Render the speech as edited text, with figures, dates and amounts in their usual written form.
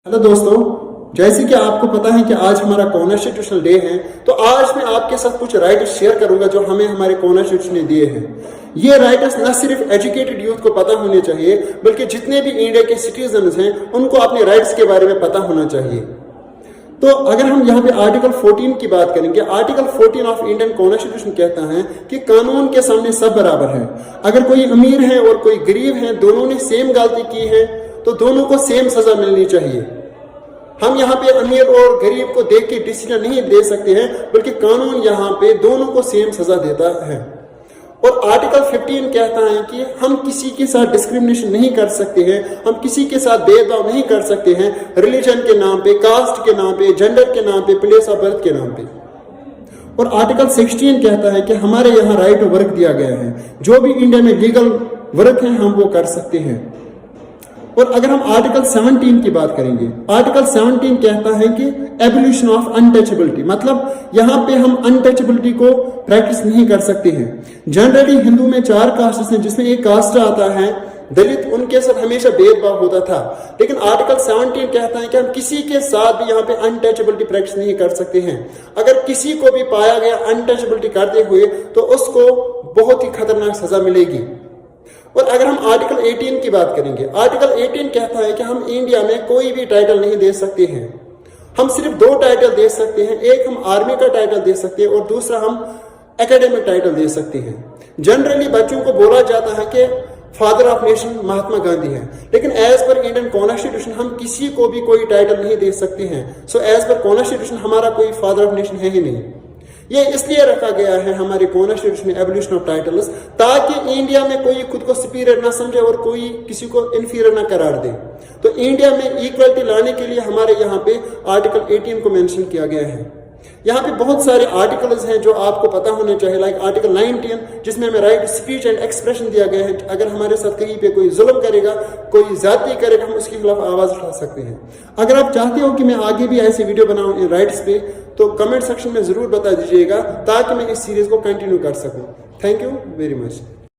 Hello दोस्तों, जैसे कि आपको पता है कि आज हमारा कॉन्स्टिट्यूशनल डे है, तो आज मैं आपके साथ कुछ राइट्स शेयर करूंगा जो हमें हमारे कॉन्स्टिट्यूशन ने दिए हैं। ये राइट्स न सिर्फ एजुकेटेड यूथ को पता होने चाहिए, बल्कि जितने भी इंडिया के सिटीजन्स हैं उनको अपने राइट्स के बारे में पता होना चाहिए। तो अगर हम यहाँ पे आर्टिकल 14 की बात करेंगे, आर्टिकल 14 ऑफ इंडियन कॉन्स्टिट्यूशन कहता है कि कानून के सामने सब बराबर है। अगर कोई अमीर है और कोई गरीब है, दोनों ने सेम गलती की है तो दोनों को सेम सजा मिलनी चाहिए। हम यहाँ पे अमीर और गरीब को देख के डिसीजन नहीं दे सकते हैं, बल्कि कानून यहाँ पे दोनों को सेम सजा देता है। और आर्टिकल 15 कहता है कि हम किसी के साथ डिस्क्रिमिनेशन नहीं कर सकते हैं, हम किसी के साथ भेदभाव नहीं कर सकते हैं रिलीजन के नाम पे, कास्ट के नाम पे, जेंडर के नाम पे, प्लेस ऑफ बर्थ के नाम पे। और आर्टिकल 16 कहता है कि हमारे यहाँ राइट टू वर्क दिया गया है, जो भी इंडिया में लीगल वर्क है हम वो कर सकते हैं। और अगर हम आर्टिकल 17 की बात करेंगे, आर्टिकल 17 कहता है कि एबोलिशन ऑफ अनटचेबिलिटी, मतलब यहाँ पे हम अनटचेबिलिटी को प्रैक्टिस नहीं कर सकते हैं। जनरली हिंदू में 4 कास्ट हैं, जिसमें एक कास्ट आता है दलित, उनके साथ हमेशा भेदभाव होता था। लेकिन आर्टिकल 17 कहता है कि हम किसी के साथ भी यहाँ पे अनटचेबिलिटी प्रैक्टिस नहीं कर सकते हैं। अगर किसी को भी पाया गया अनटचेबिलिटी करते हुए तो उसको बहुत ही खतरनाक सजा मिलेगी। और अगर हम आर्टिकल 18 की बात करेंगे, आर्टिकल 18 कहता है कि हम इंडिया में कोई भी टाइटल नहीं दे सकते हैं। हम सिर्फ 2 टाइटल दे सकते हैं, एक हम आर्मी का टाइटल दे सकते हैं और दूसरा हम एकेडमिक टाइटल दे सकते हैं। जनरली बच्चों को बोला जाता है कि father of nation Mahatma Gandhi है, लेकिन एज पर इंडियन कॉन्स्टिट्यूशन हम किसी को भी कोई टाइटल नहीं दे सकते हैं। सो एज पर कॉन्स्टिट्यूशन हमारा कोई फादर ऑफ नेशन है ही नहीं। ये इसलिए रखा गया है हमारे कॉन्स्टिट्यूशन में एबोलिशन ऑफ टाइटल्स, ताकि इंडिया में कोई खुद को सुपीरियर ना समझे और कोई किसी को इन्फीरियर ना करार दे। तो इंडिया में इक्वलिटी लाने के लिए हमारे यहाँ पे आर्टिकल 18 को मेंशन किया गया है। यहाँ पे बहुत सारे आर्टिकल्स हैं जो आपको पता होने चाहिए, लाइक आर्टिकल 19 जिसमें हमें राइट स्पीच एंड एक्सप्रेशन दिया गया है। अगर हमारे साथ कहीं पे कोई जुल्म करेगा, कोई ज्यादती करेगा, हम उसके खिलाफ आवाज उठा सकते हैं। अगर आप चाहते हो कि मैं आगे भी ऐसी वीडियो बनाऊं इन राइट्स पे, तो कमेंट सेक्शन में जरूर बता दीजिएगा ताकि मैं इस सीरीज को कंटिन्यू कर सकूं। Thank you very much.